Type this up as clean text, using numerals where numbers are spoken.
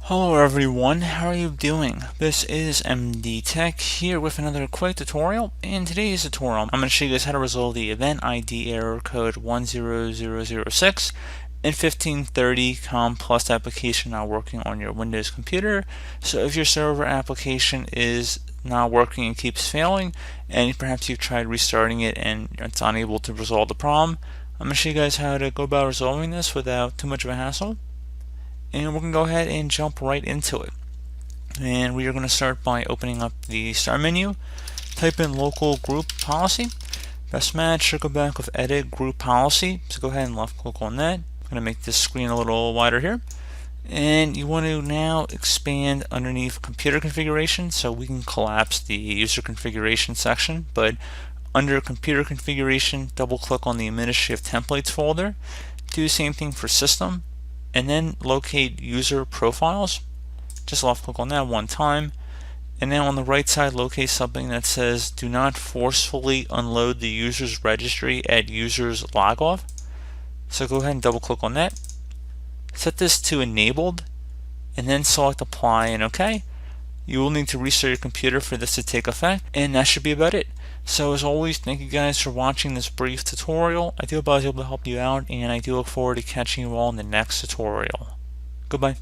Hello everyone, how are you doing? This is MD Tech here with another quick tutorial. In today's tutorial, I'm going to show you guys how to resolve the event ID error code 10006 in 1530COM Plus application not working on your Windows computer. So if your server application is not working and keeps failing, and perhaps you've tried restarting it and it's unable to resolve the problem, I'm going to show you guys how to go about resolving this without too much of a hassle. And we're going to go ahead and jump right into it. And we are going to start by opening up the start menu, type in local group policy, best match, circle back with edit group policy. So go ahead and left click on that. I'm going to make this screen a little wider here. And you want to now expand underneath computer configuration, so we can collapse the user configuration section, but under computer configuration, double click on the administrative templates folder. Do the same thing for system, and then locate user profiles. Just left click on that one time, and now on the right side locate something that says do not forcefully unload the user's registry at user's logoff. So go ahead and double click on that, set this to enabled, and then select apply and OK. You will need to restart your computer for this to take effect, and that should be about it. So as always, thank you guys for watching this brief tutorial. I do hope I was able to help you out, and I do look forward to catching you all in the next tutorial. Goodbye.